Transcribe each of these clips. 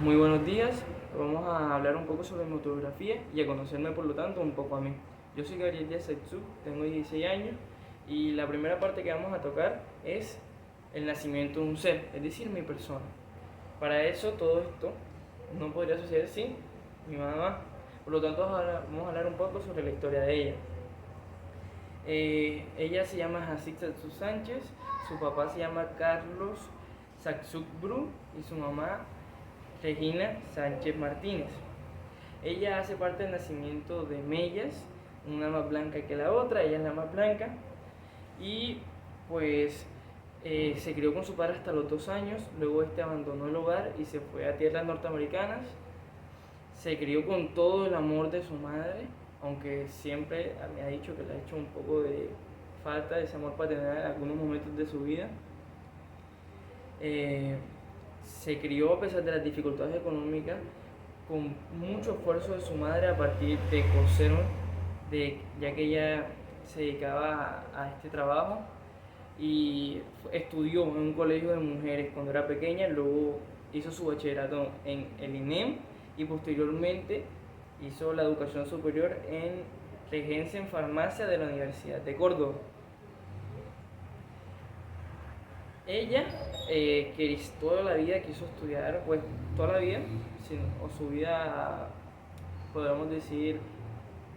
Muy buenos días, vamos a hablar un poco sobre mi autobiografía y a conocerme por lo tanto un poco a mí. Yo soy Gabriel Díaz Saizú, tengo 16 años y la primera parte que vamos a tocar es el nacimiento de un ser, es decir, mi persona. Para eso todo esto no podría suceder sin mi mamá, por lo tanto vamos a hablar un poco sobre la historia de ella. Ella se llama Jacintha Satsú Sánchez, su papá se llama Carlos Satsú Bru y su mamá Regina Sánchez Martínez. Ella hace parte del nacimiento de Mellas, una más blanca que la otra, ella es la más blanca, y pues se crió con su padre hasta los 2 años, luego este abandonó el hogar y se fue a tierras norteamericanas. Se crió con todo el amor de su madre, aunque siempre me ha dicho que le ha hecho un poco de falta de ese amor paternal en algunos momentos de su vida. Se crió a pesar de las dificultades económicas, con mucho esfuerzo de su madre a partir de coser, ya que ella se dedicaba a este trabajo y estudió en un colegio de mujeres cuando era pequeña, luego hizo su bachillerato en el INEM y posteriormente hizo la educación superior en regencia en farmacia de la Universidad de Córdoba. Ella, que toda la vida quiso estudiar, pues toda la vida, o su vida, podríamos decir,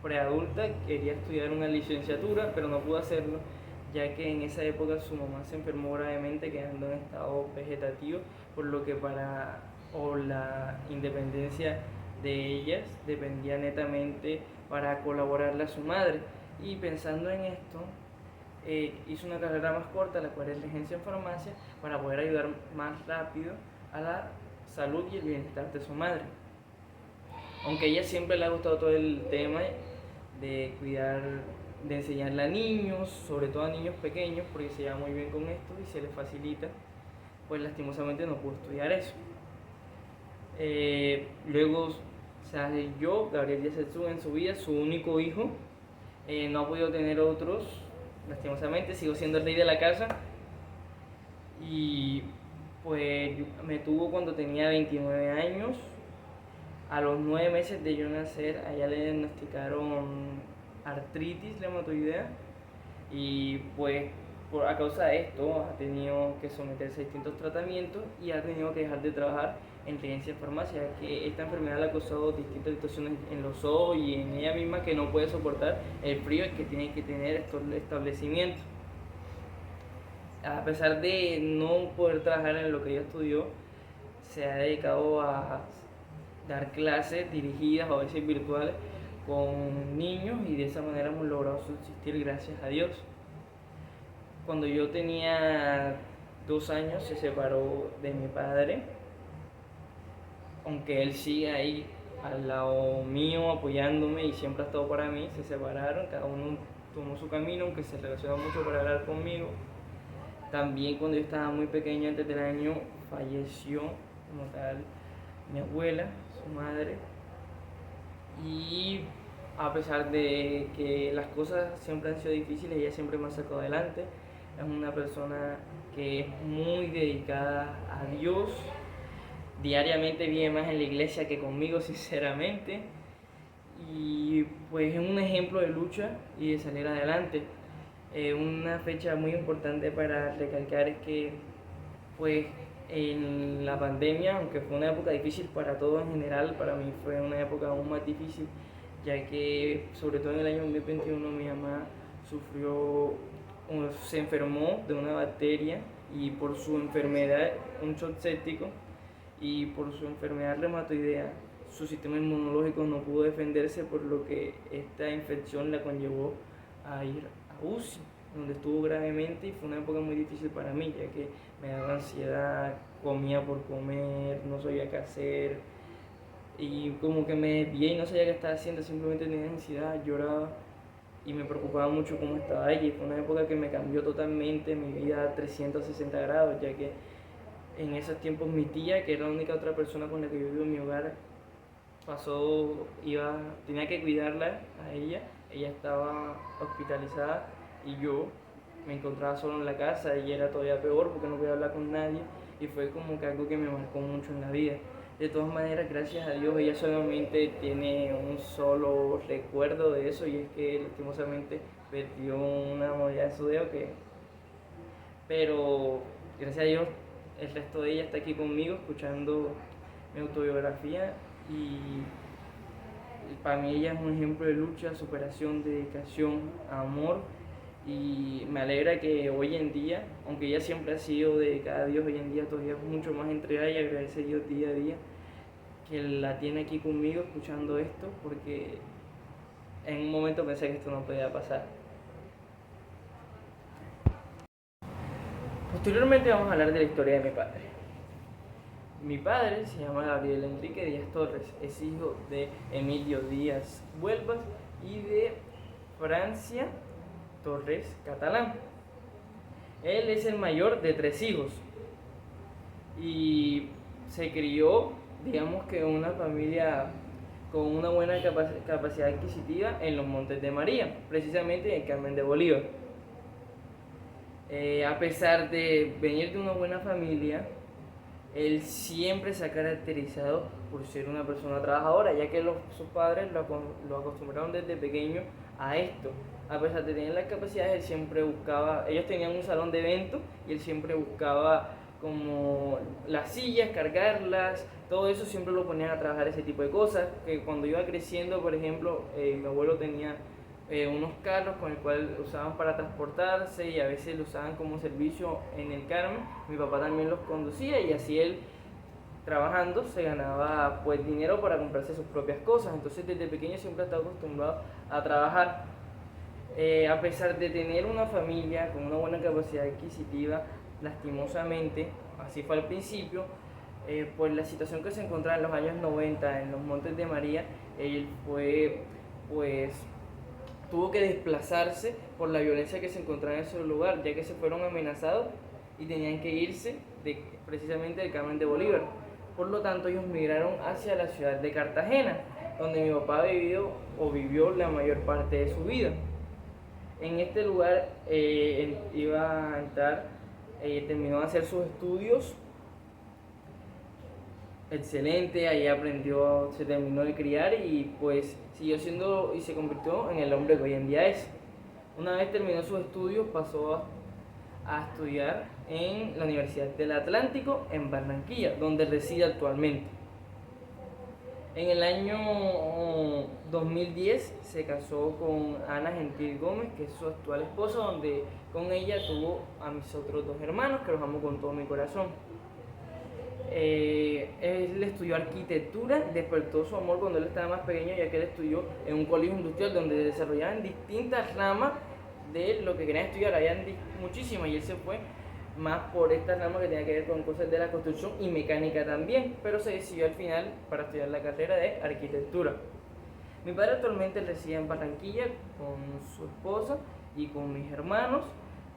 preadulta, quería estudiar una licenciatura, pero no pudo hacerlo, ya que en esa época su mamá se enfermó gravemente, quedando en estado vegetativo, por lo que la independencia de ellas dependía netamente para colaborarle a su madre. Y pensando en esto, hizo una carrera más corta, la cual es regencia en farmacia, para poder ayudar más rápido a la salud y el bienestar de su madre. Aunque a ella siempre le ha gustado todo el tema de cuidar, de enseñarle a niños, sobre todo a niños pequeños, porque se lleva muy bien con esto y se les facilita, pues lastimosamente no pudo estudiar eso. Luego, o sea, yo, Gabriel Díaz Satsú, en su vida, su único hijo, no ha podido tener otros, lastimosamente, sigo siendo el rey de la casa. Y pues me tuvo cuando tenía 29 años. A los 9 meses de yo nacer, a ella le diagnosticaron artritis reumatoidea y pues a causa de esto ha tenido que someterse a distintos tratamientos y ha tenido que dejar de trabajar en regencia en farmacia, que esta enfermedad le ha causado distintas situaciones en los ojos y en ella misma, que no puede soportar el frío que tiene que tener estos establecimientos. A pesar de no poder trabajar en lo que ella estudió, se ha dedicado a dar clases dirigidas, a veces virtuales, con niños, y de esa manera hemos logrado subsistir, gracias a Dios. Cuando yo tenía 2 años se separó de mi padre, aunque él sigue ahí al lado mío apoyándome y siempre ha estado para mí. Se separaron, cada uno tomó su camino, aunque se relacionó mucho para hablar conmigo. También cuando yo estaba muy pequeño, antes del año, falleció como tal mi abuela, su madre. Y a pesar de que las cosas siempre han sido difíciles, ella siempre me ha sacado adelante. Es una persona que es muy dedicada a Dios. Diariamente vive más en la iglesia que conmigo, sinceramente. Y pues es un ejemplo de lucha y de salir adelante. Una fecha muy importante para recalcar es que pues en la pandemia, aunque fue una época difícil para todos en general, para mí fue una época aún más difícil, ya que sobre todo en el año 2021 mi mamá se enfermó de una bacteria, y por su enfermedad, un shock séptico, y por su enfermedad reumatoidea, su sistema inmunológico no pudo defenderse, por lo que esta infección la conllevó a ir a UCI, donde estuvo gravemente, y fue una época muy difícil para mí, ya que me daba ansiedad, comía por comer, no sabía qué hacer, y como que me desvié y no sabía qué estaba haciendo, simplemente tenía ansiedad, lloraba y me preocupaba mucho cómo estaba ella. Y fue una época que me cambió totalmente mi vida a 360 grados, ya que en esos tiempos mi tía, que era la única otra persona con la que yo vivo en mi hogar, tenía que cuidarla a ella estaba hospitalizada y yo me encontraba solo en la casa, y era todavía peor porque no podía hablar con nadie, y fue como que algo que me marcó mucho en la vida. De todas maneras, gracias a Dios, ella solamente tiene un solo recuerdo de eso y es que lastimosamente perdió una mordida de su dedo pero gracias a Dios el resto de ella está aquí conmigo escuchando mi autobiografía y para mí ella es un ejemplo de lucha, superación, dedicación, amor y me alegra que hoy en día, aunque ella siempre ha sido dedicada a Dios, hoy en día todavía es mucho más entregada y agradece a Dios día a día que la tiene aquí conmigo escuchando esto porque en un momento pensé que esto no podía pasar. Posteriormente vamos a hablar de la historia de mi padre. Mi padre se llama Gabriel Enrique Díaz Torres, es hijo de Emilio Díaz Huelvas y de Francia Torres Catalán. Él es el mayor de 3 hijos y se crió, digamos que en una familia con una buena capacidad adquisitiva en los Montes de María, precisamente en el Carmen de Bolívar. A pesar de venir de una buena familia, él siempre se ha caracterizado por ser una persona trabajadora, ya que sus padres lo acostumbraron desde pequeño a esto. A pesar de tener las capacidades, él siempre buscaba, ellos tenían un salón de eventos y él siempre buscaba como las sillas, cargarlas, todo eso siempre lo ponían a trabajar ese tipo de cosas. Que cuando iba creciendo, por ejemplo, mi abuelo tenía unos carros con el cual usaban para transportarse y a veces lo usaban como servicio en el Carmen. Mi papá también los conducía y así él trabajando se ganaba pues dinero para comprarse sus propias cosas. Entonces desde pequeño siempre ha estado acostumbrado a trabajar. A pesar de tener una familia con una buena capacidad adquisitiva, lastimosamente, así fue al principio, por la situación que se encontraba en los años 90 en los Montes de María, él fue pues tuvo que desplazarse por la violencia que se encontraba en ese lugar, ya que se fueron amenazados y tenían que irse precisamente del Carmen de Bolívar. Por lo tanto, ellos migraron hacia la ciudad de Cartagena, donde mi papá vivió la mayor parte de su vida. En este lugar iba a entrar, terminó de hacer sus estudios excelente, ahí aprendió, se terminó de criar y pues siguió siendo y se convirtió en el hombre que hoy en día es. Una vez terminó sus estudios pasó a estudiar en la Universidad del Atlántico en Barranquilla, donde reside actualmente. En el año 2010 se casó con Ana Gentil Gómez, que es su actual esposa, donde con ella tuvo a mis otros 2 hermanos, que los amo con todo mi corazón. Él estudió arquitectura, despertó su amor cuando él estaba más pequeño, ya que él estudió en un colegio industrial donde desarrollaban distintas ramas de lo que querían estudiar, habían muchísimas, y él se fue más por esta rama que tenía que ver con cosas de la construcción y mecánica también, pero se decidió al final para estudiar la carrera de arquitectura. Mi padre actualmente reside en Barranquilla con su esposa y con mis hermanos,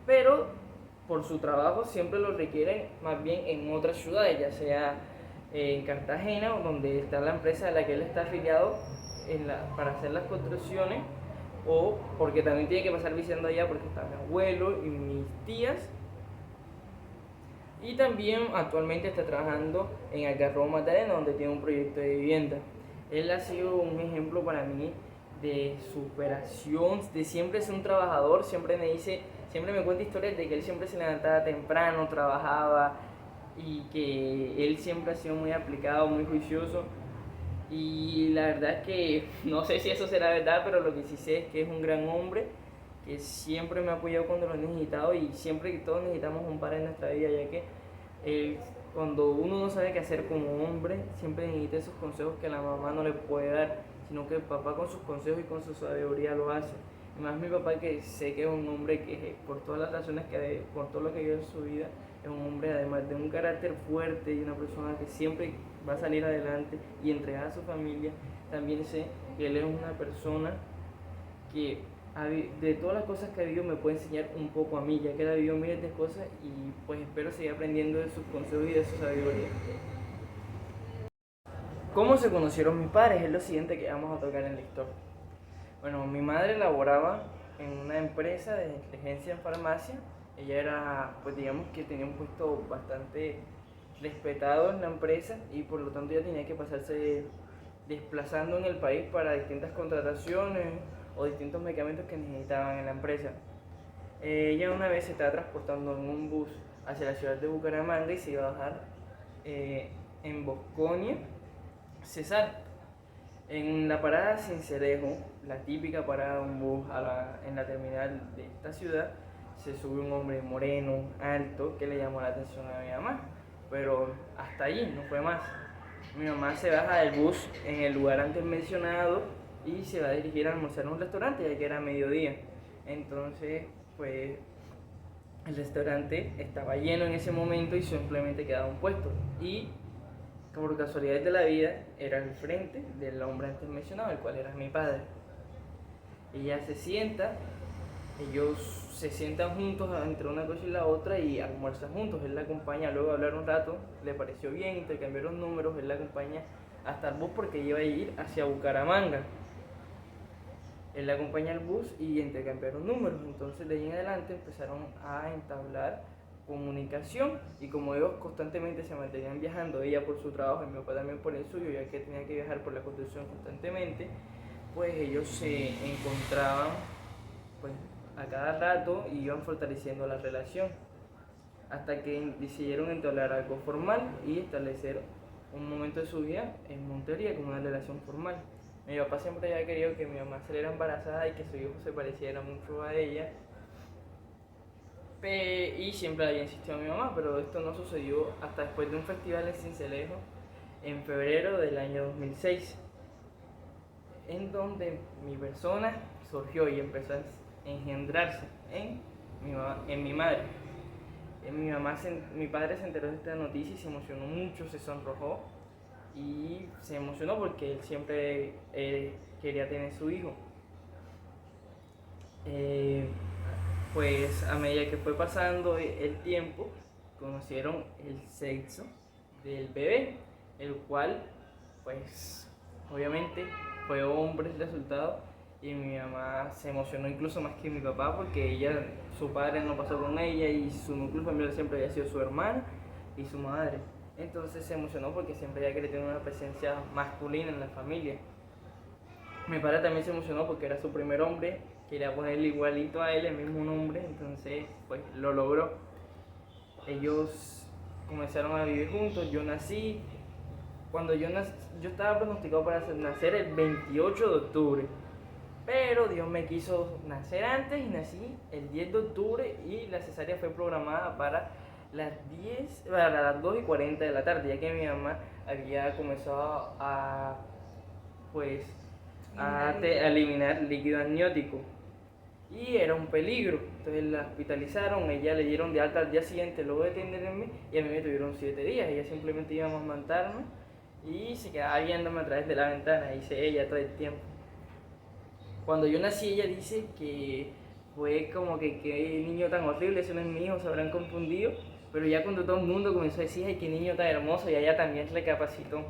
pero por su trabajo siempre lo requieren más bien en otras ciudades, ya sea en Cartagena, donde está la empresa a la que él está afiliado para hacer las construcciones, o porque también tiene que pasar visitando allá porque está mi abuelo y mis tías. Y también actualmente está trabajando en Algarrobo Magdalena, donde tiene un proyecto de vivienda. Él ha sido un ejemplo para mí de superación, de siempre ser un trabajador. Siempre me cuenta historias de que él siempre se levantaba temprano, trabajaba y que él siempre ha sido muy aplicado, muy juicioso. Y la verdad es que no sé si eso será verdad, pero lo que sí sé es que es un gran hombre que siempre me ha apoyado cuando lo he necesitado, y siempre que todos necesitamos un padre en nuestra vida, ya que cuando uno no sabe qué hacer como hombre, siempre necesita esos consejos que la mamá no le puede dar, sino que el papá con sus consejos y con su sabiduría lo hace. Y más mi papá, que sé que es un hombre que por todas las razones por todo lo que vive en su vida, es un hombre además de un carácter fuerte y una persona que siempre va a salir adelante y entregar a su familia. También sé que él es una persona que de todas las cosas que ha vivido me puede enseñar un poco a mí, ya que él ha vivido miles de cosas, y pues espero seguir aprendiendo de sus consejos y de su sabiduría. ¿Cómo se conocieron mis padres? Es lo siguiente que vamos a tocar en la historia. Bueno, mi madre laboraba en una empresa de inteligencia en farmacia. Ella era, pues digamos que tenía un puesto bastante respetado en la empresa y por lo tanto ya tenía que pasarse desplazando en el país para distintas contrataciones o distintos medicamentos que necesitaban en la empresa. Ella una vez se estaba transportando en un bus hacia la ciudad de Bucaramanga y se iba a bajar en Bosconia, Cesar. En la parada Sincelejo, la típica parada de un bus en la terminal de esta ciudad, se sube un hombre moreno, alto, que le llamó la atención a mi mamá. Pero hasta allí, no fue más. Mi mamá se baja del bus en el lugar antes mencionado y se va a dirigir a almorzar a un restaurante, ya que era mediodía. Entonces, pues, el restaurante estaba lleno en ese momento y simplemente quedaba un puesto. Y por casualidad de la vida, era el frente del hombre antes mencionado, el cual era mi padre. Ella se sienta, ellos se sientan juntos entre una cosa y la otra y almuerzan juntos. Él la acompaña, luego de hablar un rato, le pareció bien, intercambiaron números, él la acompaña hasta el bus porque iba a ir hacia Bucaramanga. Él la acompaña al bus y intercambiaron números, entonces de ahí en adelante empezaron a entablar comunicación y como ellos constantemente se mantenían viajando, ella por su trabajo y mi papá también por el suyo, ya que tenía que viajar por la construcción constantemente, pues ellos se encontraban pues a cada rato y iban fortaleciendo la relación hasta que decidieron entablar algo formal y establecer un momento de su vida en Montería como una relación formal. Mi papá siempre había querido que mi mamá saliera embarazada y que su hijo se pareciera mucho a ella. Y siempre había insistido a mi mamá, pero esto no sucedió hasta después de un festival en Sincelejo en febrero del año 2006, en donde mi persona surgió y empezó a engendrarse en mi madre. Mi padre se enteró de esta noticia y se emocionó mucho, se sonrojó y se emocionó porque él siempre quería tener su hijo. Pues a medida que fue pasando el tiempo, conocieron el sexo del bebé, el cual, pues, obviamente fue hombre el resultado y mi mamá se emocionó incluso más que mi papá porque su padre no pasó con ella y su núcleo familiar siempre había sido su hermana y su madre. Entonces se emocionó porque siempre ella quería tener una presencia masculina en la familia. Mi padre también se emocionó porque era su primer hombre, quería ponerle igualito a él, el mismo nombre, entonces pues lo logró. Ellos comenzaron a vivir juntos, yo nací, yo estaba pronosticado para nacer el 28 de octubre, pero Dios me quiso nacer antes y nací el 10 de octubre y la cesárea fue programada para las 2:40 de la tarde, ya que mi mamá había comenzado a eliminar líquido amniótico y era un peligro. Entonces la hospitalizaron, ella le dieron de alta al día siguiente luego de atenderme y a mí me tuvieron 7 días. Ella simplemente iba a amamantarme y se quedaba viéndome a través de la ventana, dice ella todo el tiempo. Cuando yo nací ella dice que fue como que qué niño tan horrible, ese no es mi hijo, se habrán confundido, pero ya cuando todo el mundo comenzó a decir, ay, qué niño tan hermoso, y ella también recapacitó.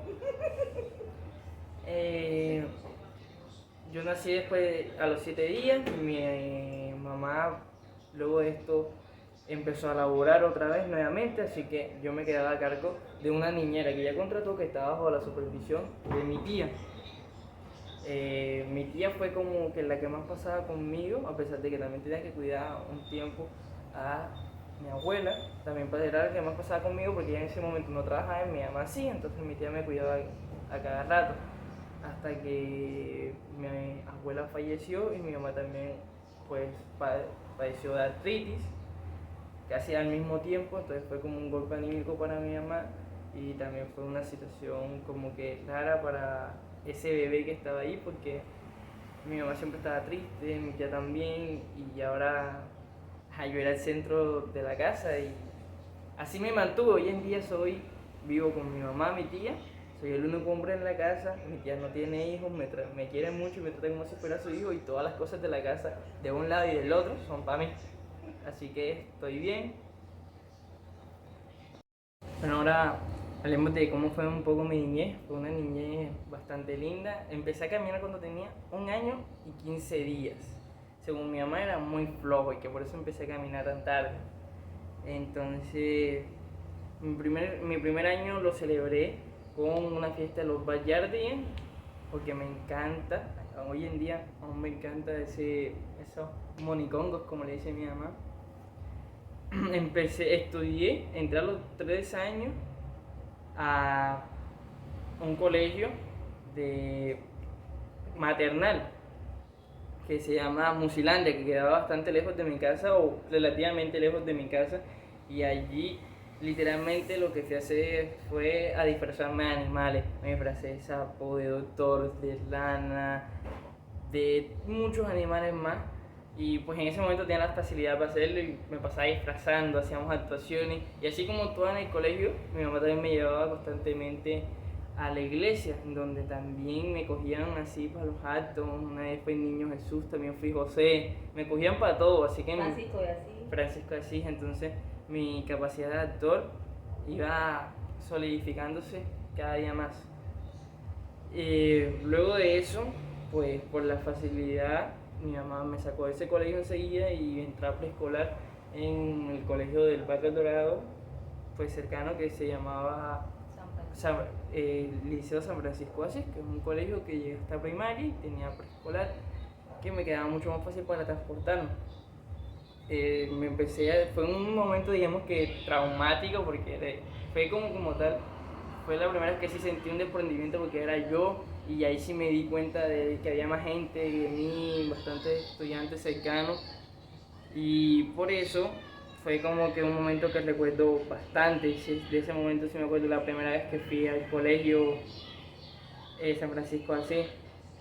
Yo nací después a los 7 días, mi mamá luego de esto empezó a laborar otra vez nuevamente, así que yo me quedaba a cargo de una niñera que ella contrató que estaba bajo la supervisión de mi tía. Mi tía fue como que la que más pasaba conmigo, a pesar de que también tenía que cuidar un tiempo a mi abuela, también era la que más pasaba conmigo porque ella en ese momento no trabajaba y mi mamá sí, entonces mi tía me cuidaba a cada rato hasta que mi abuela falleció y mi mamá también pues padeció de artritis casi al mismo tiempo, entonces fue como un golpe anímico para mi mamá y también fue una situación como que rara para ese bebé que estaba ahí porque mi mamá siempre estaba triste, mi tía también y ahora yo era el centro de la casa y así me mantuvo. Hoy en día vivo con mi mamá, mi tía, soy el único hombre en la casa, mi tía no tiene hijos, me quiere mucho y me trata como si fuera su hijo y todas las cosas de la casa de un lado y del otro son para mí. Así que estoy bien. Bueno, ahora hablemos de cómo fue un poco mi niñez. Fue una niñez bastante linda. Empecé a caminar cuando tenía 1 año y 15 días. Según mi mamá era muy flojo y que por eso empecé a caminar tan tarde. Entonces Mi primer año lo celebré con una fiesta de los Backyardigans, porque me encanta, hoy en día aún me encanta esos monicongos, como le dice mi mamá. Entré a los 3 años a un colegio de maternal que se llama Musilandia, que quedaba bastante lejos de mi casa o relativamente lejos de mi casa, y allí literalmente lo que fui a hacer fue a disfrazarme de animales. Me disfracé de sapo, de doctor, de rana, de muchos animales más, y pues en ese momento tenía la facilidad para hacerlo y me pasaba disfrazando, hacíamos actuaciones, y así como todo en el colegio, mi mamá también me llevaba constantemente a la iglesia, donde también me cogían así para los actos. Una vez fue el Niño Jesús, también fui José, me cogían para todo, así que Francisco de Asís, entonces mi capacidad de actor iba solidificándose cada día más. Luego de eso, pues por la facilidad, mi mamá me sacó de ese colegio enseguida y entré a preescolar en el colegio del Barrio Dorado, pues cercano, que se llamaba Liceo San Francisco de Asís, que es un colegio que llega hasta primaria y tenía preescolar, que me quedaba mucho más fácil para transportarme. Fue un momento, digamos que traumático, porque fue como tal, fue la primera vez que sí sentí un desprendimiento, porque era yo, y ahí sí me di cuenta de que había más gente de mí, bastantes estudiantes cercanos, y por eso fue como que un momento que recuerdo bastante. De ese momento sí me acuerdo la primera vez que fui al colegio San Francisco de Asís.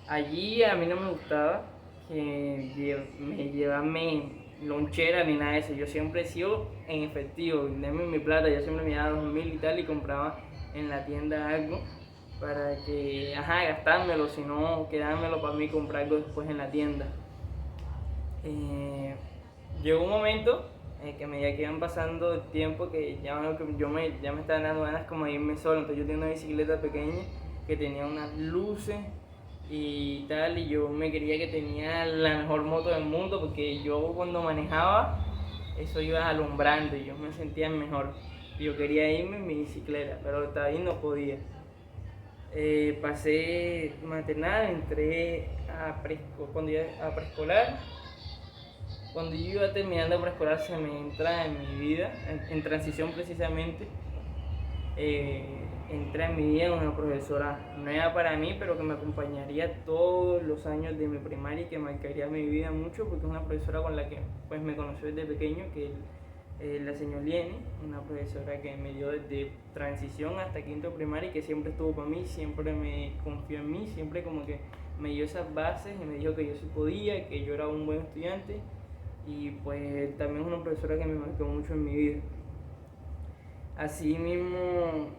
Allí a mí no me gustaba me llevarme lonchera ni nada de eso. Yo siempre he sido en efectivo, denme mi plata. Yo siempre me daba 2.000 y tal, y compraba en la tienda algo para que, gastármelo, si no quedármelo para mí, comprar algo después en la tienda. Llegó un momento en que a medida que iban pasando el tiempo, que ya me estaban dando ganas como de irme solo. Entonces yo tenía una bicicleta pequeña que tenía unas luces y tal, y yo me creía que tenía la mejor moto del mundo, porque yo cuando manejaba eso iba alumbrando y yo me sentía mejor. Yo quería irme en mi bicicleta, pero todavía no podía. Pasé maternal, entré cuando iba a preescolar. Cuando yo iba terminando preescolar, se me entra en mi vida, en transición precisamente, entra en mi vida una profesora nueva para mí, pero que me acompañaría todos los años de mi primaria y que marcaría mi vida mucho, porque es una profesora con la que pues me conoció desde pequeño, que es la señora Liene, una profesora que me dio desde transición hasta quinto primaria y que siempre estuvo para mí, siempre me confió en mí, siempre como que me dio esas bases y me dijo que yo sí podía, que yo era un buen estudiante. Y pues también es una profesora que me marcó mucho en mi vida. Así mismo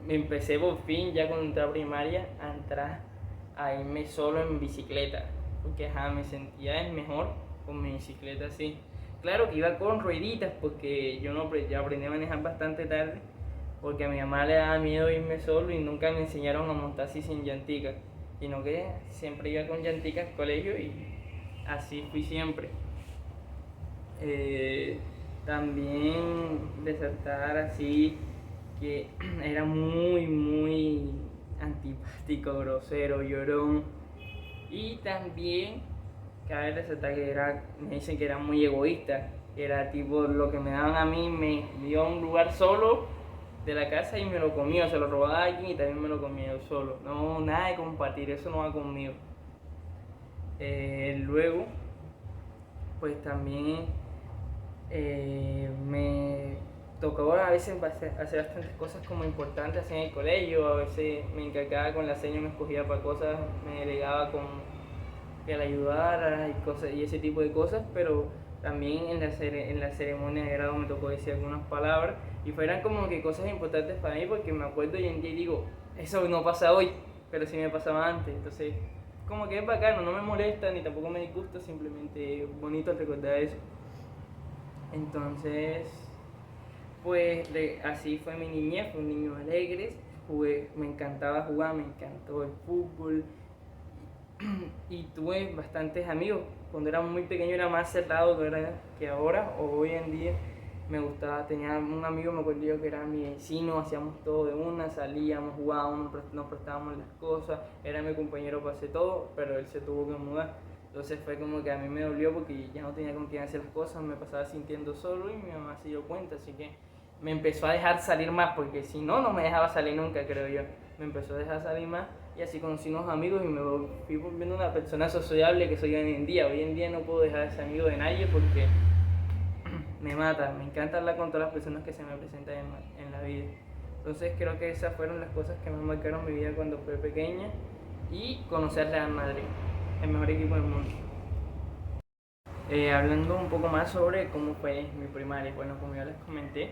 empecé por fin, ya cuando entré a primaria, a irme solo en bicicleta, porque me sentía mejor con mi bicicleta así. Claro que iba con rueditas, porque ya aprendí a manejar bastante tarde, porque a mi mamá le daba miedo irme solo y nunca me enseñaron a montar así sin llantica, sino que siempre iba con llantica al colegio y así fui siempre. También resaltar así que era muy antipático, grosero, llorón, y también cabe resaltar que me dicen que era muy egoísta, que era tipo lo que me daban a mí, me dio a un lugar solo de la casa y me lo comía, se lo robaba a alguien y también me lo comía yo solo. No, nada de compartir, eso no va conmigo. Luego pues también me tocó a veces hacer bastantes cosas como importantes así en el colegio. A veces me encargaba con la señora, me escogía para cosas, me delegaba con que la ayudara y ese tipo de cosas, pero también en la ceremonia de grado me tocó decir algunas palabras y fueran como que cosas importantes para mí, porque me acuerdo hoy en día y digo, eso no pasa hoy, pero sí me pasaba antes. Entonces como que es bacano, no me molesta ni tampoco me disgusta, simplemente es bonito recordar eso. Entonces, pues así fue mi niñez, fue un niño alegre, me encantaba jugar, me encantó el fútbol y tuve bastantes amigos. Cuando era muy pequeño era más cerrado que ahora o hoy en día, me gustaba, tenía un amigo, me acuerdo yo, que era mi vecino, hacíamos todo de una, salíamos, jugábamos, nos prestábamos las cosas, era mi compañero para hacer todo, pero él se tuvo que mudar. Entonces fue como que a mí me dolió porque ya no tenía con quién hacer las cosas, me pasaba sintiendo solo y mi mamá se dio cuenta, así que me empezó a dejar salir más, porque si no, no me dejaba salir nunca, creo yo. Me empezó a dejar salir más y así conocí unos amigos y me fui volviendo una persona sociable que soy hoy en día. Hoy en día no puedo dejar de ser amigo de nadie porque me mata, me encanta hablar con todas las personas que se me presentan en la vida. Entonces creo que esas fueron las cosas que más marcaron mi vida cuando fui pequeña y conocer Real Madrid, el mejor equipo del mundo. Hablando un poco más sobre cómo fue mi primaria, bueno, como ya les comenté,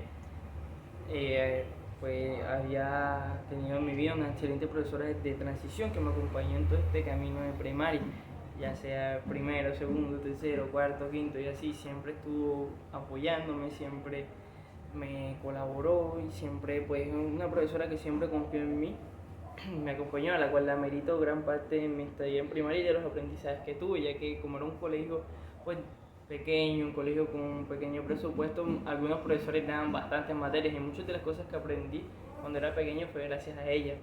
pues había tenido en mi vida una excelente profesora de transición que me acompañó en todo este camino de primaria, ya sea primero, segundo, tercero, cuarto, quinto y así, siempre estuvo apoyándome, siempre me colaboró y siempre, pues, una profesora que siempre confió en mí, me acompañó, a la cual la merito gran parte de mi estadía en primaria y de los aprendizajes que tuve, ya que como era un colegio, pues, pequeño, un colegio con un pequeño presupuesto, algunos profesores daban bastantes materias y muchas de las cosas que aprendí cuando era pequeño fue gracias a ella.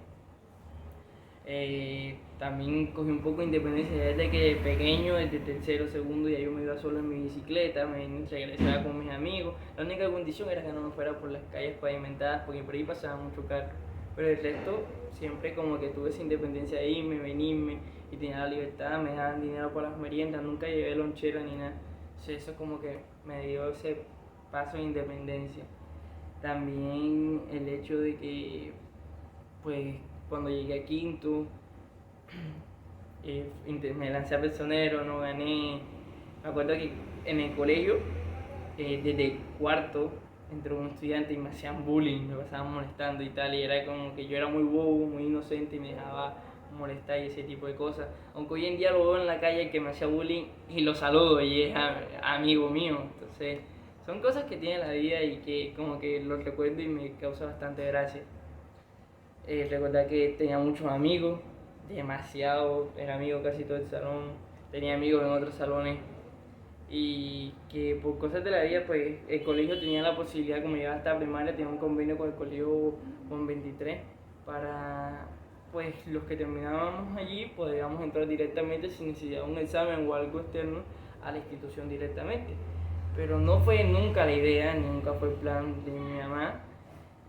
También cogí un poco de independencia desde que pequeño, desde tercero, segundo, ya yo me iba solo en mi bicicleta, me regresaba con mis amigos. La única condición era que no me fuera por las calles pavimentadas porque por ahí pasaba mucho carro. Pero el resto, siempre como que tuve esa independencia de irme, venirme y tenía la libertad, me daban dinero para las meriendas, nunca llevé lonchera ni nada. Entonces eso como que me dio ese paso de independencia. También el hecho de que, pues, cuando llegué a quinto, me lancé a personero, no gané. Me acuerdo que en el colegio, desde cuarto, entró un estudiante y me hacían bullying, me pasaban molestando y tal, y era como que yo era muy bobo, muy inocente y me dejaba molestar y ese tipo de cosas. Aunque hoy en día lo veo en la calle que me hacía bullying y lo saludo y es amigo mío. Entonces, son cosas que tiene la vida y que como que los recuerdo y me causa bastante gracia. Recordar que tenía muchos amigos, demasiado, era amigo casi todo el salón, tenía amigos en otros salones y que por cosas de la vida, pues el colegio tenía la posibilidad, como llegaba hasta primaria, tenía un convenio con el colegio con 23 para, pues, los que terminábamos allí podíamos entrar directamente sin necesidad de un examen o algo externo a la institución directamente. Pero no fue nunca la idea, nunca fue el plan de mi mamá,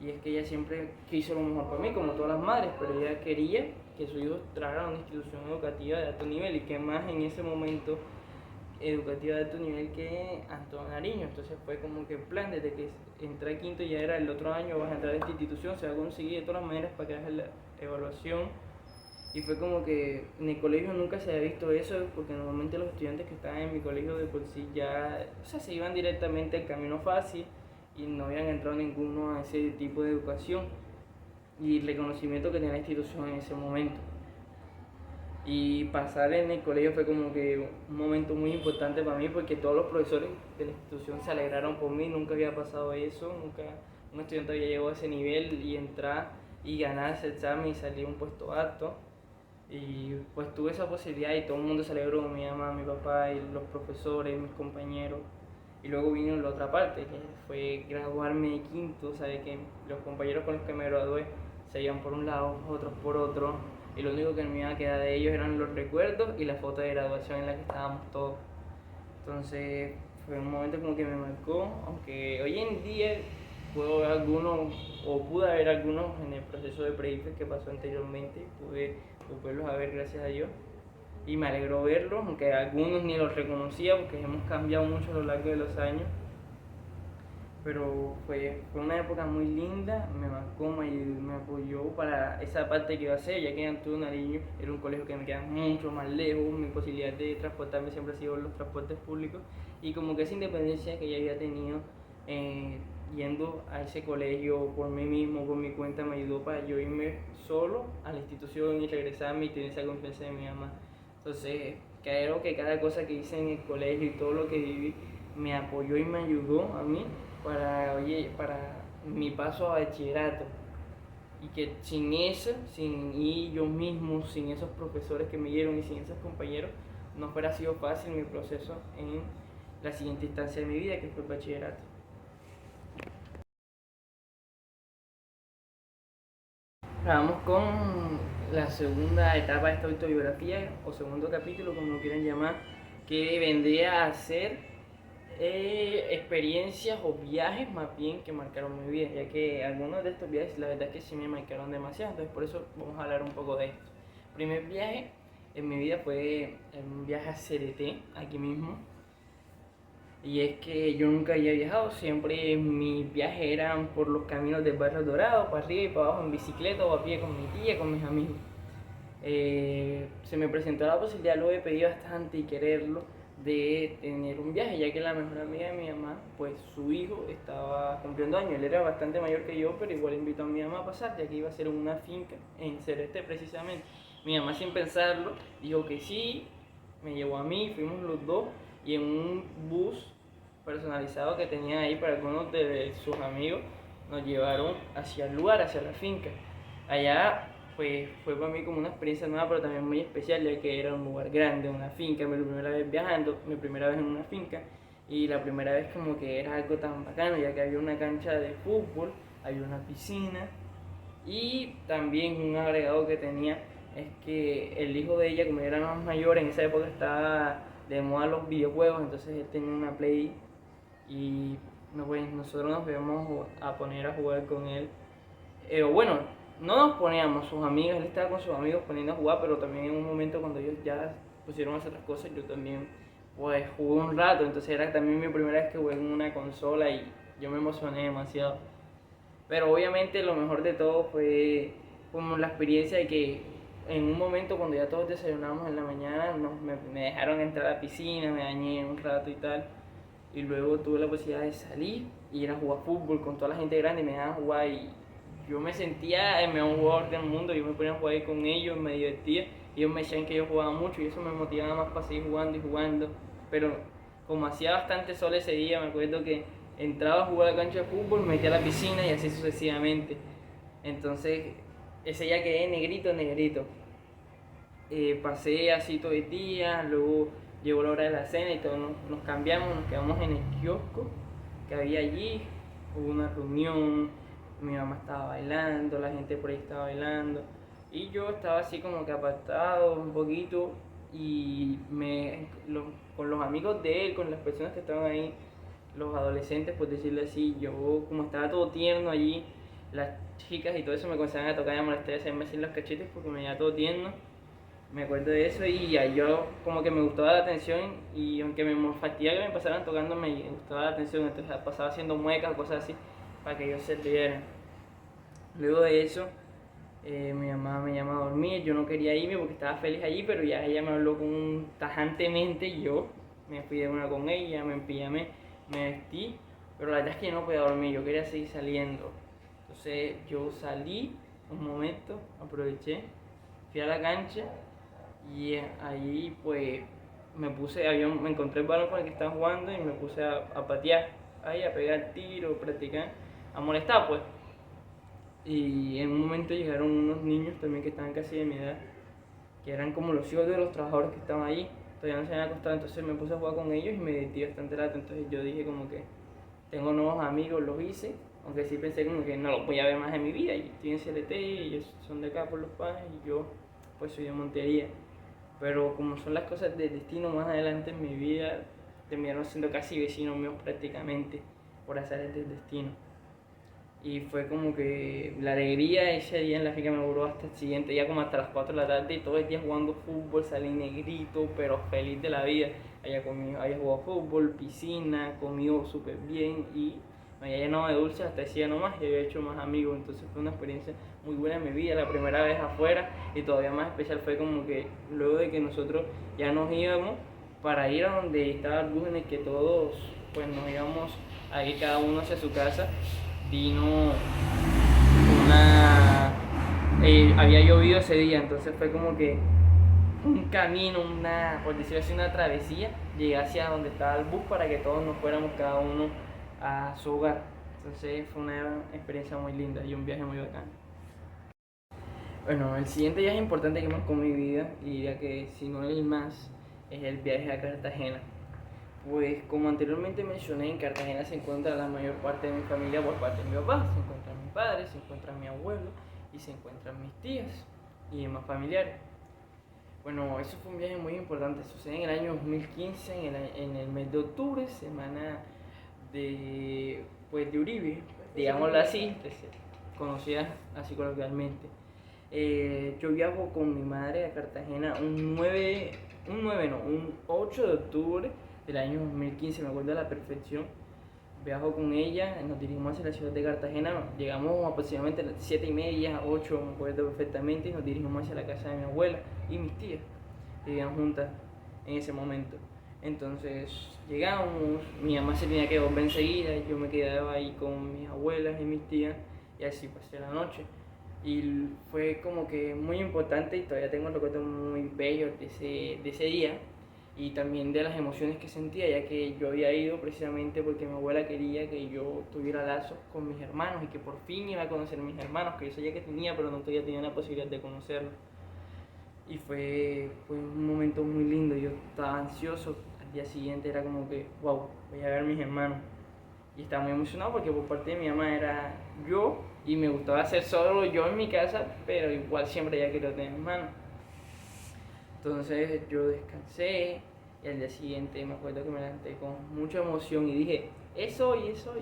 y es que ella siempre quiso lo mejor para mí, como todas las madres, pero ella quería que su hijo entrara a una institución educativa de alto nivel y que más en ese momento educativa de alto nivel que Antonio Nariño. Entonces fue como que el plan, desde que entré a quinto ya era el otro año vas a entrar a esta institución, se va a conseguir de todas las maneras para que hagas la evaluación. Y fue como que en el colegio nunca se había visto eso, porque normalmente los estudiantes que estaban en mi colegio de por sí ya, o sea, se iban directamente al camino fácil y no habían entrado ninguno a ese tipo de educación y el reconocimiento que tenía la institución en ese momento. Y pasar en el colegio fue como que un momento muy importante para mí porque todos los profesores de la institución se alegraron por mí, nunca había pasado eso, nunca un estudiante había llegado a ese nivel y entrar y ganar ese examen y salir un puesto alto. Y pues tuve esa posibilidad y todo el mundo se alegró, mi mamá, mi papá y los profesores, mis compañeros. Y luego vino la otra parte, que fue graduarme de quinto, ¿sabes? Que los compañeros con los que me gradué se iban por un lado, otros por otro, y lo único que me iba a quedar de ellos eran los recuerdos y la foto de graduación en la que estábamos todos. Entonces fue un momento como que me marcó, aunque hoy en día puedo ver algunos, o pude ver algunos en el proceso de pre que pasó anteriormente, pude volverlos a ver gracias a Dios y me alegró verlos, aunque algunos ni los reconocía porque hemos cambiado mucho a lo largo de los años. Pero fue una época muy linda, me marcó, me apoyó para esa parte que iba a hacer, ya que Antonio Nariño era un colegio que me queda mucho más lejos, mi posibilidad de transportarme siempre ha sido los transportes públicos, y como que esa independencia que ya había tenido yendo a ese colegio por mí mismo, por mi cuenta, me ayudó para yo irme solo a la institución y regresarme y tener esa confianza de mi mamá. Entonces, creo que cada cosa que hice en el colegio y todo lo que viví me apoyó y me ayudó a mí para, oye, para mi paso a bachillerato. Y que sin eso, sin ir yo mismo, sin esos profesores que me dieron y sin esos compañeros, no fuera sido fácil mi proceso en la siguiente instancia de mi vida, que fue el bachillerato. Vamos con la segunda etapa de esta autobiografía, o segundo capítulo, como lo quieran llamar, que vendría a ser experiencias o viajes más bien que marcaron mi vida, ya que algunos de estos viajes la verdad es que sí me marcaron demasiado, entonces por eso vamos a hablar un poco de esto. El primer viaje en mi vida fue un viaje a CDT, aquí mismo, y es que yo nunca había viajado, siempre mis viajes eran por los caminos del barrio Dorado, para arriba y para abajo en bicicleta o a pie con mi tía, con mis amigos. Se me presentó la posibilidad, lo he pedido bastante y quererlo, de tener un viaje, ya que la mejor amiga de mi mamá, pues su hijo estaba cumpliendo años, él era bastante mayor que yo, pero igual invitó a mi mamá a pasar, ya que iba a ser una finca en Celeste precisamente. Mi mamá sin pensarlo dijo que sí, me llevó a mí, fuimos los dos, y en un bus personalizado que tenía ahí para algunos de sus amigos, nos llevaron hacia el lugar, hacia la finca. Allá pues fue para mí como una experiencia nueva, pero también muy especial, ya que era un lugar grande, una finca, mi primera vez viajando, mi primera vez en una finca, y la primera vez como que era algo tan bacano, ya que había una cancha de fútbol, había una piscina, y también un agregado que tenía es que el hijo de ella, como era más mayor, en esa época estaba de moda los videojuegos, entonces él tenía una Play y no, pues, nosotros nos íbamos a poner a jugar con él. O bueno, no nos poníamos, sus amigos, él estaba con sus amigos poniendo a jugar, pero también en un momento cuando ellos ya pusieron a hacer otras cosas, yo también pues jugué un rato, entonces era también mi primera vez que jugué en una consola y yo me emocioné demasiado. Pero obviamente lo mejor de todo fue como la experiencia de que en un momento cuando ya todos desayunamos en la mañana, me dejaron entrar a la piscina, me bañé un rato y tal. Y luego tuve la posibilidad de salir y ir a jugar fútbol con toda la gente grande y me dejaban jugar y yo me sentía el mejor jugador del mundo, yo me ponía a jugar ahí con ellos, me divertía y ellos me decían que yo jugaba mucho y eso me motivaba más para seguir jugando y jugando. Pero como hacía bastante sol ese día, me acuerdo que entraba a jugar a la cancha de fútbol, me metía a la piscina y así sucesivamente. Entonces, ese día quedé negrito, negrito. Pasé así todo el día, luego llegó la hora de la cena y todos nos cambiamos, nos quedamos en el kiosco que había allí, hubo una reunión, mi mamá estaba bailando, la gente por ahí estaba bailando y yo estaba así como que apartado un poquito y con los amigos de él, con las personas que estaban ahí, los adolescentes por decirlo así, yo como estaba todo tierno allí, las chicas y todo eso me comenzaban a tocar y a molestar y a hacerme así los cachetes porque me veía todo tierno. Me acuerdo de eso y a yo como que me gustaba la atención y aunque me fastidiaba que me pasaran tocando me gustaba la atención, entonces pasaba haciendo muecas, cosas así, para que ellos se rieran. Luego de eso, mi mamá me llama a dormir, yo no quería irme porque estaba feliz allí, pero ya ella me habló con tajantemente y yo me fui de una con ella, me empillamé, me vestí, pero la verdad es que yo no podía dormir, yo quería seguir saliendo. Entonces yo salí un momento, aproveché, fui a la cancha y ahí pues me encontré el balón con el que estaba jugando y me puse a patear, ahí a pegar tiro, practicar, a molestar pues. Y en un momento llegaron unos niños también que estaban casi de mi edad, que eran como los hijos de los trabajadores que estaban allí, todavía no se habían acostado, entonces me puse a jugar con ellos y me divertí bastante rato, entonces yo dije como que tengo nuevos amigos, los hice, aunque sí pensé como que no los voy a ver más en mi vida, y estoy en CLT y ellos son de acá por los padres y yo pues soy de Montería. Pero como son las cosas del destino, más adelante en mi vida terminaron siendo casi vecinos míos prácticamente por azares del destino. Y fue como que la alegría ese día en la finca me duró hasta el siguiente día, como hasta las 4 de la tarde, y todo el día jugando fútbol, salí negrito, pero feliz de la vida. Había jugado fútbol, piscina, comido súper bien y me había llenado de dulces hasta ese día nomás y había hecho más amigos. Entonces fue una experiencia muy buena en mi vida, la primera vez afuera, y todavía más especial fue como que luego de que nosotros ya nos íbamos para ir a donde estaba el bus en el que todos pues nos íbamos a ir cada uno hacia su casa, vino había llovido ese día, entonces fue como que un camino, por decirlo así, una travesía, llegué hacia donde estaba el bus para que todos nos fuéramos cada uno a su hogar. Entonces fue una experiencia muy linda y un viaje muy bacán. Bueno, el siguiente viaje importante que marcó mi vida, y diría que si no el más, es el viaje a Cartagena. Pues como anteriormente mencioné, en Cartagena se encuentra la mayor parte de mi familia por parte de mi papá. Se encuentra mi padre, se encuentra mi abuelo y se encuentran mis tías y demás familiares. Bueno, eso fue un viaje muy importante, sucede en el año 2015, en el mes de octubre, semana de, pues, de Uribe, digámoslo así, conocida así coloquialmente. Yo viajo con mi madre a Cartagena un 8 de octubre del año 2015, me acuerdo a la perfección. Viajo con ella, nos dirigimos hacia la ciudad de Cartagena, llegamos aproximadamente a las 7:30, 8, me acuerdo perfectamente, y nos dirigimos hacia la casa de mi abuela y mis tías, que vivían juntas en ese momento. Entonces llegamos, mi mamá se tenía que volver enseguida, yo me quedaba ahí con mis abuelas y mis tías, y así pasé la noche. Y fue como que muy importante y todavía tengo recuerdos muy bellos de ese día y también de las emociones que sentía, ya que yo había ido precisamente porque mi abuela quería que yo tuviera lazos con mis hermanos y que por fin iba a conocer a mis hermanos, que yo sabía que tenía, pero nunca había tenido la posibilidad de conocerlos. Y fue un momento muy lindo, yo estaba ansioso, al día siguiente era como que, wow, voy a ver a mis hermanos. Y estaba muy emocionado porque por parte de mi mamá era yo y me gustaba hacer solo yo en mi casa, pero igual siempre ella quería tener hermanos. Entonces yo descansé y al día siguiente me acuerdo que me levanté con mucha emoción y dije, es hoy, es hoy.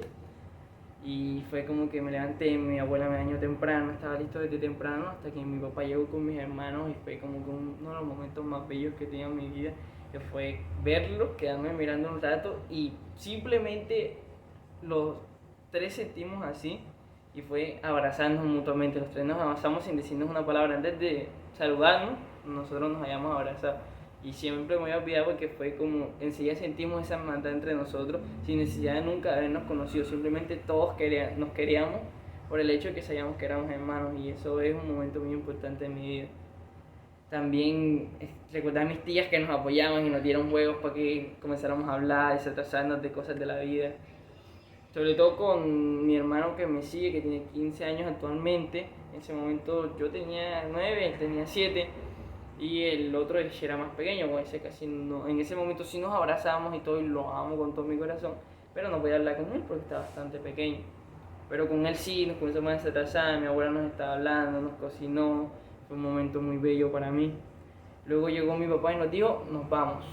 Y fue como que me levanté, mi abuela me bañó temprano, estaba listo desde temprano hasta que mi papá llegó con mis hermanos y fue como que uno de los momentos más bellos que he tenido en mi vida, que fue verlos, quedarme mirando un rato y simplemente los tres sentimos así y fue abrazarnos mutuamente. Los tres nos abrazamos sin decirnos una palabra. Antes de saludarnos, nosotros nos habíamos abrazado. Y siempre me voy a olvidar porque fue como enseguida sentimos esa hermandad entre nosotros sin necesidad de nunca habernos conocido. Simplemente todos nos queríamos por el hecho de que sabíamos que éramos hermanos y eso es un momento muy importante en mi vida. También recordar a mis tías que nos apoyaban y nos dieron juegos para que comenzáramos a hablar, desatrasarnos de cosas de la vida. Sobre todo con mi hermano que me sigue, que tiene 15 años actualmente. En ese momento yo tenía 9, él tenía 7 y el otro era más pequeño, con ese casi no, en ese momento sí nos abrazábamos y todo y lo amo con todo mi corazón, pero no podía hablar con él porque estaba bastante pequeño. Pero con él sí, nos comenzamos a desatrasar, mi abuela nos estaba hablando, nos cocinó, fue un momento muy bello para mí. Luego llegó mi papá y nos dijo, nos vamos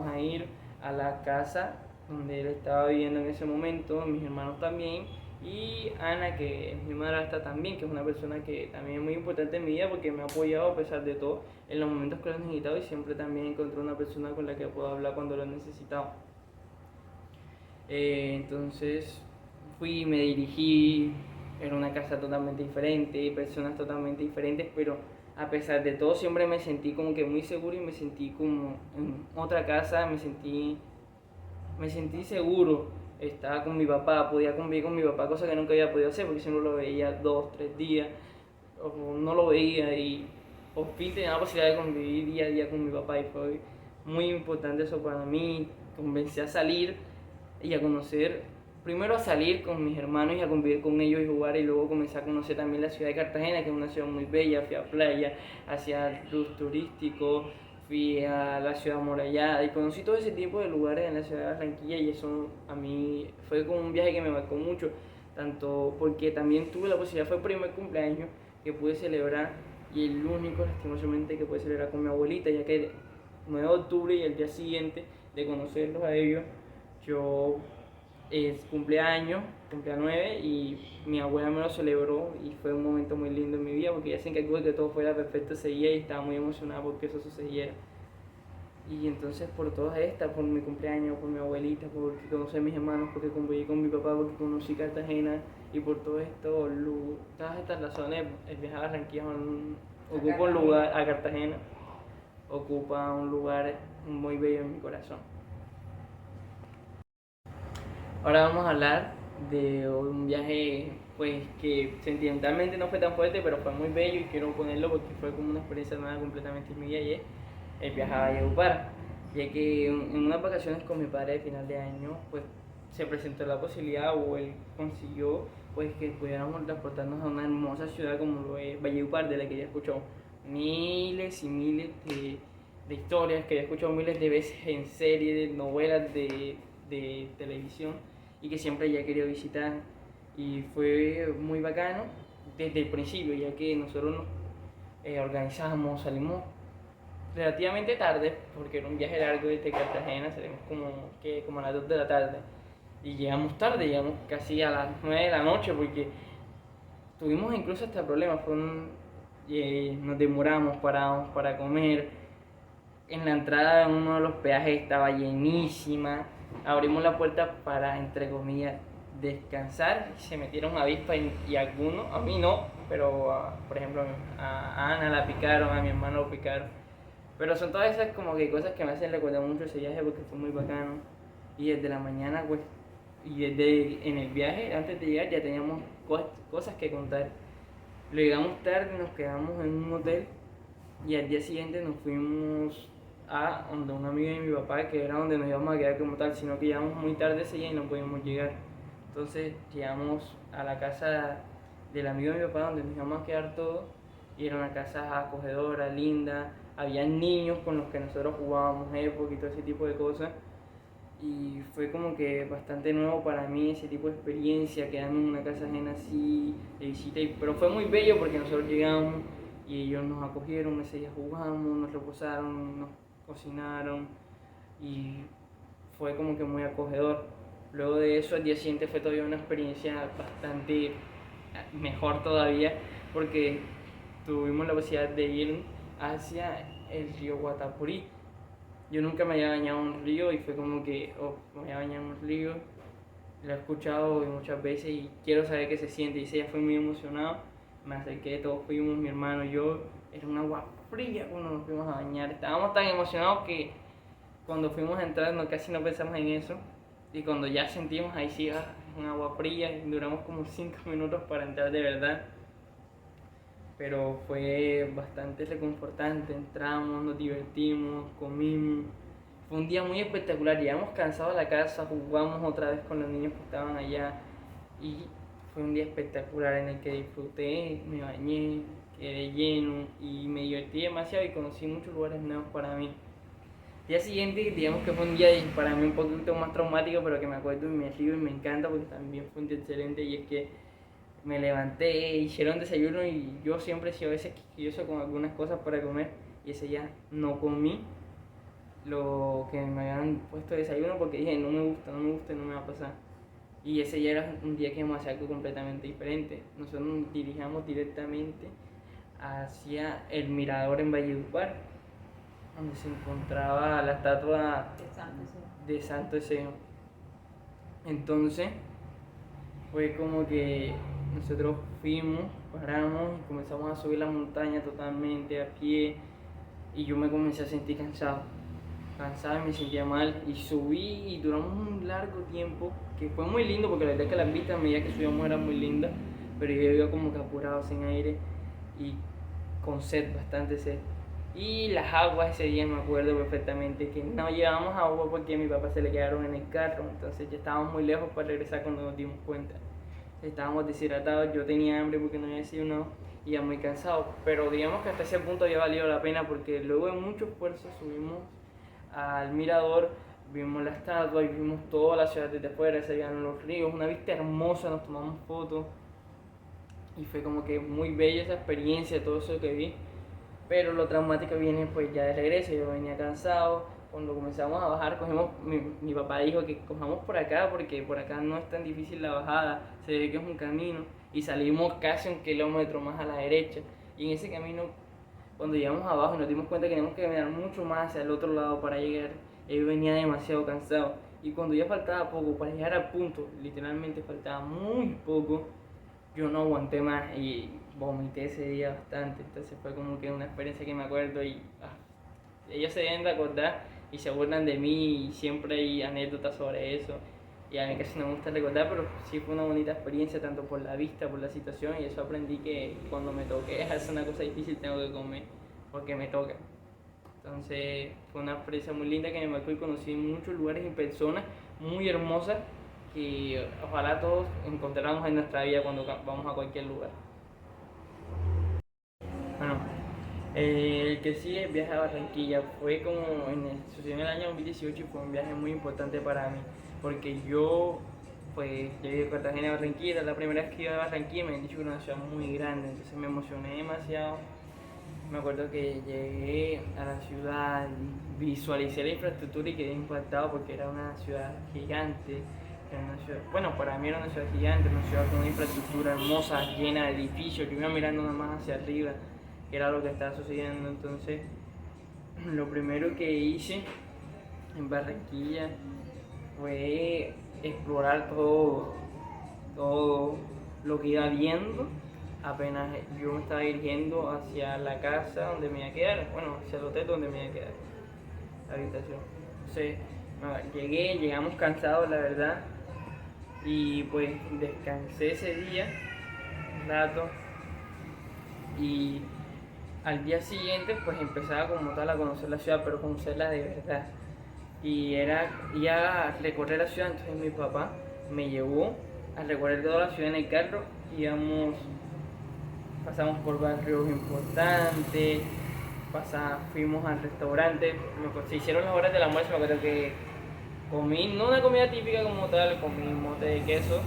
a ir a la casa donde él estaba viviendo en ese momento, mis hermanos también, y Ana, que es mi madrastra también, que es una persona que también es muy importante en mi vida porque me ha apoyado a pesar de todo en los momentos que lo he necesitado y siempre también encontré una persona con la que puedo hablar cuando lo he necesitado. Entonces fui, me dirigí, era una casa totalmente diferente, personas totalmente diferentes, pero a pesar de todo siempre me sentí como que muy seguro y me sentí como en otra casa, me sentí seguro. Estaba con mi papá, podía convivir con mi papá, cosa que nunca había podido hacer porque siempre lo veía 2, 3 días, o no lo veía y por fin tenía la posibilidad de convivir día a día con mi papá y fue muy importante eso para mí. Comencé a salir y a conocer, primero a salir con mis hermanos y a convivir con ellos y jugar y luego comencé a conocer también la ciudad de Cartagena, que es una ciudad muy bella, fui a playa, hacia el tour turístico, fui a la ciudad amurallada y conocí todo ese tipo de lugares en la ciudad de Barranquilla y eso a mí fue como un viaje que me marcó mucho, tanto porque también tuve la posibilidad, fue el primer cumpleaños que pude celebrar y el único lastimosamente que pude celebrar con mi abuelita, ya que el 9 de octubre y el día siguiente de conocerlos a ellos, yo cumpleaños, cumplía 9 y mi abuela me lo celebró y fue un momento muy lindo en mi vida porque ella se encargó de que todo fuera perfecto ese día y estaba muy emocionada porque eso sucediera. Y entonces por todas estas, por mi cumpleaños, por mi abuelita, porque conocí a mis hermanos, porque conviví con mi papá, porque conocí Cartagena y por todo esto, todas estas razones, el viaje a Barranquilla ocupa un lugar, a Cartagena, ocupa un lugar muy bello en mi corazón. Ahora vamos a hablar de un viaje pues que sentimentalmente no fue tan fuerte, pero fue muy bello y quiero ponerlo porque fue como una experiencia nueva completamente en mi vida y es el viaje a Valledupar, ya que en unas vacaciones con mi padre de final de año pues se presentó la posibilidad o él consiguió pues que pudiéramos transportarnos a una hermosa ciudad como lo es Valledupar, de la que ya escuchó miles y miles de historias, que ya escuchado miles de veces en series, de novelas de televisión y que siempre ya quería visitar y fue muy bacano desde el principio, ya que nosotros nos organizamos, salimos relativamente tarde, porque era un viaje largo desde Cartagena, salimos como a las 2 de la tarde. Y llegamos tarde, llegamos casi a las 9 de la noche, porque tuvimos incluso hasta problemas, nos demoramos, parábamos para comer. En la entrada de uno de los peajes estaba llenísima. Abrimos la puerta para, entre comillas, descansar. Se metieron avispas y algunos, a mí no, pero por ejemplo a Ana la picaron, a mi hermano lo picaron. Pero son todas esas como que cosas que me hacen recordar mucho ese viaje porque fue muy bacano. Y desde la mañana, pues, y desde en el viaje, antes de llegar, ya teníamos cosas que contar. Llegamos tarde, nos quedamos en un hotel y al día siguiente nos fuimos a donde un amigo de mi papá, que era donde nos íbamos a quedar como tal, sino que llegamos muy tarde ese día y no pudimos llegar. Entonces llegamos a la casa del amigo de mi papá donde nos íbamos a quedar todos y era una casa acogedora, linda, había niños con los que nosotros jugábamos época y todo ese tipo de cosas. Y fue como que bastante nuevo para mí ese tipo de experiencia, quedarme en una casa ajena así, de visita, pero fue muy bello porque nosotros llegamos y ellos nos acogieron, ese día jugamos, nos reposaron, nos cocinaron y fue como que muy acogedor. Luego de eso, al día siguiente fue todavía una experiencia bastante mejor todavía porque tuvimos la posibilidad de ir hacia el río Guatapurí. Yo nunca me había bañado en un río y fue como que, oh, me voy a bañar en un río. Lo he escuchado muchas veces y quiero saber qué se siente. Y ella fue muy emocionado. Me acerqué, todos fuimos, mi hermano y yo. Era un agua fría cuando nos fuimos a bañar. Estábamos tan emocionados que cuando fuimos a entrar casi no pensamos en eso. Y cuando ya sentimos ahí sí, un agua fría. Duramos como 5 minutos para entrar de verdad. Pero fue bastante reconfortante, entramos, nos divertimos, comimos. Fue un día muy espectacular, llegamos cansados a la casa, jugamos otra vez con los niños que estaban allá y fue un día espectacular en el que disfruté, me bañé, quedé lleno y me divertí demasiado y conocí muchos lugares nuevos para mí. El día siguiente, digamos que fue un día para mí un poquito más traumático, pero que me acuerdo y me río y me encanta porque también fue un día excelente y es que me levanté, hicieron desayuno y yo siempre he sido a veces quisquilloso con algunas cosas para comer y ese día no comí lo que me habían puesto de desayuno porque dije no me gusta, no me gusta y no me va a pasar. Y ese día era un día que íbamos a hacer algo completamente diferente. Nosotros nos dirigíamos directamente hacia el mirador en Valledupar, donde se encontraba la estatua de Santo Deseo. Entonces fue como que nosotros fuimos, paramos y comenzamos a subir la montaña totalmente a pie y yo me comencé a sentir cansado y me sentía mal y subí y duramos un largo tiempo que fue muy lindo porque la verdad es que las vistas a medida que subíamos eran muy lindas, pero yo iba como que apurado, sin aire y con sed, bastante sed. Y las aguas ese día me acuerdo perfectamente que no llevábamos agua porque a mi papá se le quedaron en el carro, entonces ya estábamos muy lejos para regresar cuando nos dimos cuenta. Estábamos deshidratados, yo tenía hambre porque no había desayunado y ya muy cansado, pero digamos que hasta ese punto había valido la pena porque luego de mucho esfuerzo subimos al mirador, vimos la estatua y vimos toda la ciudad desde afuera, se veían los ríos, una vista hermosa, nos tomamos fotos y fue como que muy bella esa experiencia, todo eso que vi, pero lo traumático viene pues ya de regreso, yo venía cansado. Cuando comenzamos a bajar, mi papá dijo que cojamos por acá porque por acá no es tan difícil la bajada, se ve que es un camino y salimos casi 1 kilómetro más a la derecha y en ese camino cuando llegamos abajo y nos dimos cuenta que teníamos que caminar mucho más hacia el otro lado para llegar, yo venía demasiado cansado y cuando ya faltaba poco para llegar al punto, literalmente faltaba muy poco, yo no aguanté más y vomité ese día bastante, entonces fue como que una experiencia que me acuerdo y ellos se deben de acordar y se burlan de mí y siempre hay anécdotas sobre eso y a mí casi no me gusta recordar, pero sí fue una bonita experiencia tanto por la vista, por la situación y eso aprendí que cuando me toque hacer una cosa difícil tengo que comer porque me toca. Entonces fue una experiencia muy linda que me marcó y conocí muchos lugares y personas muy hermosas que ojalá todos encontráramos en nuestra vida cuando vamos a cualquier lugar. Bueno, el que sigue el viaje a Barranquilla fue sucedió en el año 2018 y fue un viaje muy importante para mí porque yo pues yo vivo en Cartagena, Barranquilla, la primera vez que iba a Barranquilla me han dicho que era una ciudad muy grande, entonces me emocioné demasiado. Me acuerdo que llegué a la ciudad, visualicé la infraestructura y quedé impactado porque era una ciudad gigante. Era una ciudad, bueno, para mí era una ciudad gigante, una ciudad con una infraestructura hermosa, llena de edificios, que iba mirando nada más hacia arriba, que era lo que estaba sucediendo. Entonces, lo primero que hice en Barranquilla fue explorar todo lo que iba viendo apenas yo me estaba dirigiendo hacia la casa donde me iba a quedar, bueno, hacia el hotel donde me iba a quedar, la habitación. Entonces, llegamos cansados, la verdad, y pues descansé ese día un rato y al día siguiente pues empezaba como tal a conocer la ciudad, pero conocerla de verdad. Y era ya a recorrer la ciudad, entonces mi papá me llevó a recorrer toda la ciudad en el carro, pasamos por barrios importantes, fuimos al restaurante, se hicieron las horas del almuerzo, me acuerdo que comí, no una comida típica como tal, comí mote de queso,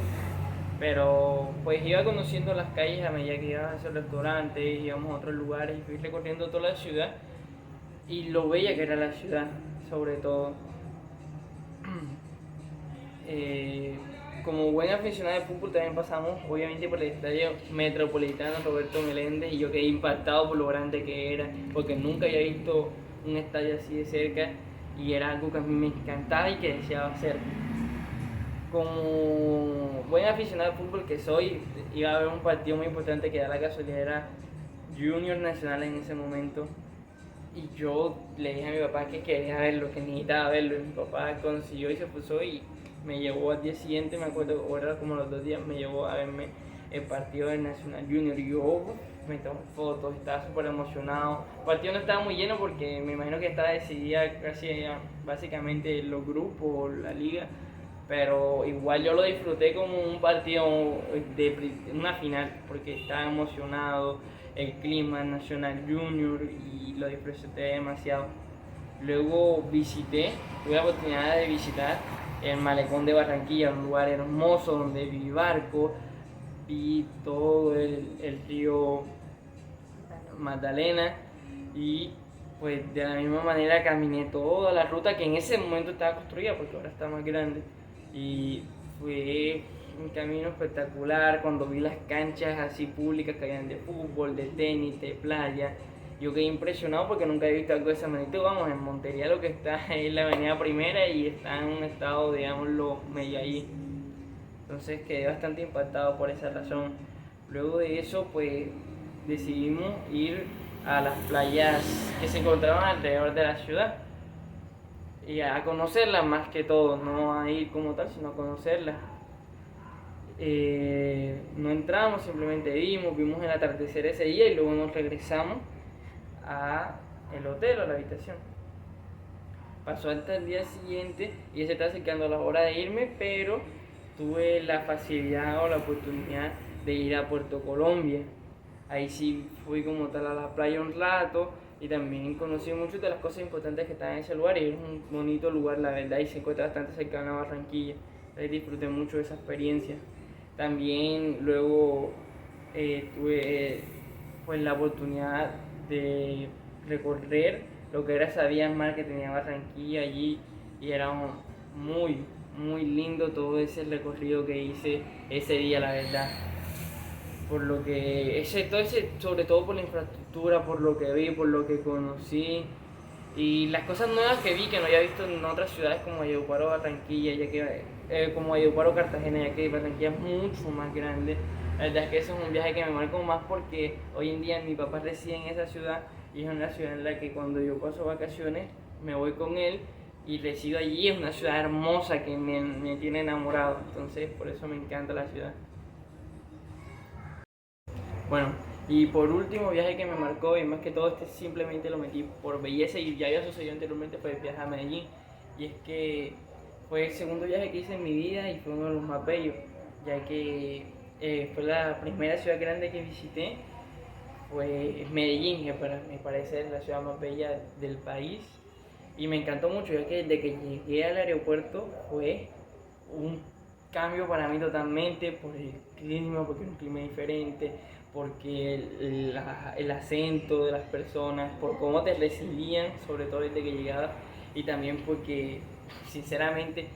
pero pues iba conociendo las calles a medida que iba a esos restaurantes, íbamos a otros lugares y fui recorriendo toda la ciudad y lo bella que era la ciudad, sobre todo. Como buen aficionado de fútbol también pasamos obviamente por el estadio Metropolitano Roberto Meléndez y yo quedé impactado por lo grande que era, porque nunca había visto un estadio así de cerca y era algo que a mí me encantaba y que deseaba hacer. Como buen aficionado de fútbol que soy, iba a haber un partido muy importante que da la casualidad era Junior Nacional en ese momento y yo le dije a mi papá que quería verlo, que necesitaba verlo y mi papá consiguió y se puso y me llevó al día siguiente, me acuerdo, o era como los 2 días, me llevó a verme el partido del Nacional Junior y yo me tomé fotos, estaba súper emocionado. El partido no estaba muy lleno porque me imagino que estaba decidida casi básicamente los grupos, la liga, pero igual yo lo disfruté como un partido de una final porque estaba emocionado, el clima Nacional Junior y lo disfruté demasiado. Luego tuve la oportunidad de visitar el Malecón de Barranquilla, un lugar hermoso donde vi barco, vi todo el río Magdalena y pues de la misma manera caminé toda la ruta que en ese momento estaba construida porque ahora está más grande y fue un camino espectacular cuando vi las canchas así públicas que habían de fútbol, de tenis, de playa. Yo quedé impresionado porque nunca he visto algo de esa magnitud. Vamos, en Montería lo que está es la avenida Primera y está en un estado, digámoslo, medio ahí. Entonces quedé bastante impactado por esa razón. Luego de eso, pues decidimos ir a las playas que se encontraban alrededor de la ciudad y a conocerlas más que todo, no a ir como tal, sino a conocerlas. No entramos, simplemente vimos el atardecer ese día y luego nos regresamos a el hotel o la habitación. Pasó hasta el día siguiente y ya se está acercando la hora de irme, pero tuve la facilidad o la oportunidad de ir a Puerto Colombia. Ahí sí fui como tal a la playa un rato y también conocí muchas de las cosas importantes que están en ese lugar y es un bonito lugar, la verdad, y se encuentra bastante cercano a Barranquilla. Entonces disfruté mucho de esa experiencia. También luego tuve pues la oportunidad de recorrer lo que era esa vía mar que tenía Barranquilla allí y era muy, muy lindo todo ese recorrido que hice ese día, la verdad. Por lo que, sobre todo por la infraestructura, por lo que vi, por lo que conocí y las cosas nuevas que vi que no había visto en otras ciudades como Valledupar o Barranquilla, ya que como Valledupar o Cartagena, ya que Barranquilla es mucho más grande. La verdad es que eso es un viaje que me marcó más porque hoy en día mi papá reside en esa ciudad y es una ciudad en la que cuando yo paso vacaciones me voy con él y resido allí. Es una ciudad hermosa que me tiene enamorado, entonces por eso me encanta la ciudad. Bueno, y por último viaje que me marcó, y más que todo este simplemente lo metí por belleza y ya había sucedido anteriormente, fue el viaje a Medellín. Y es que fue el segundo viaje que hice en mi vida y fue uno de los más bellos, ya que fue la primera ciudad grande que visité, fue Medellín, que para mi parecer es la ciudad más bella del país. Y me encantó mucho, ya que desde que llegué al aeropuerto fue un cambio para mí totalmente por el clima, porque era un clima diferente, porque el acento de las personas, por cómo te recibían, sobre todo desde que llegabas, y también porque, sinceramente,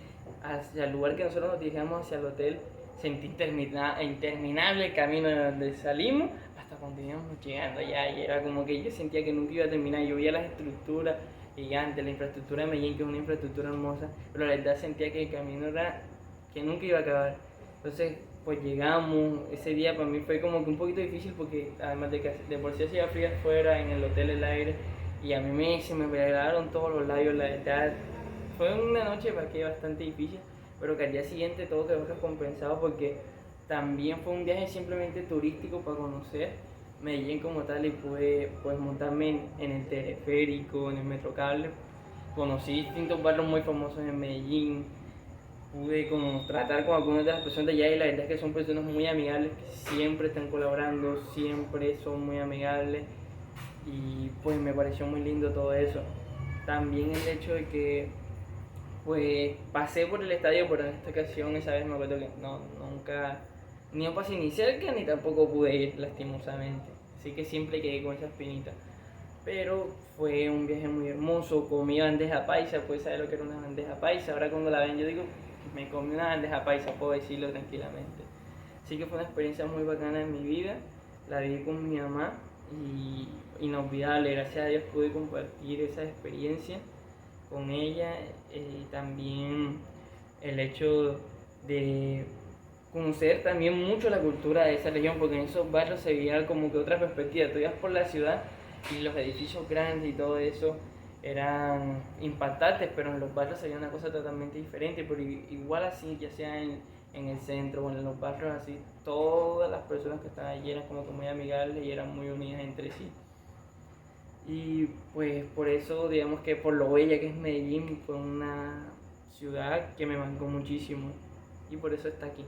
hacia el lugar que nosotros nos dirigíamos, hacia el hotel, sentí interminable el camino de donde salimos hasta cuando íbamos llegando allá, y era como que yo sentía que nunca iba a terminar. Yo veía las estructuras gigantes, la infraestructura de Medellín, que es una infraestructura hermosa, pero la verdad sentía que el camino era que nunca iba a acabar. Entonces, pues llegamos, ese día para mí fue como que un poquito difícil porque además de que de por sí hacía frío afuera, en el hotel el aire, y a mí se me pelaron todos los labios, la verdad. Fue una noche para que bastante difícil, pero que al día siguiente todo quedó recompensado porque también fue un viaje simplemente turístico para conocer Medellín como tal, y pude pues montarme en el teleférico, en el Metrocable. Conocí distintos barrios muy famosos en Medellín, pude como tratar con algunas de las personas de allá, y la verdad es que son personas muy amigables, que siempre están colaborando, siempre son muy amigables, y pues me pareció muy lindo todo eso. También el hecho de que pues pasé por el estadio, pero en esta ocasión, esa vez me acuerdo que nunca, ni no pasé ni cerca ni tampoco pude ir lastimosamente, así que siempre quedé con esa espinita. Pero fue un viaje muy hermoso, comí bandeja paisa, pues saber lo que era una bandeja paisa, ahora cuando la ven yo digo, me comí una bandeja paisa, puedo decirlo tranquilamente. Así que fue una experiencia muy bacana en mi vida, la viví con mi mamá y inolvidable, gracias a Dios pude compartir esa experiencia con ella, y también el hecho de conocer también mucho la cultura de esa región, porque en esos barrios se veía como que otra perspectiva. Tú ibas por la ciudad y los edificios grandes y todo eso eran impactantes, pero en los barrios se veía una cosa totalmente diferente. Pero igual así, ya sea en el centro o en los barrios así, todas las personas que estaban allí eran como que muy amigables y eran muy unidas entre sí. Y pues por eso, digamos que por lo bella que es Medellín, fue una ciudad que me marcó muchísimo y por eso está aquí.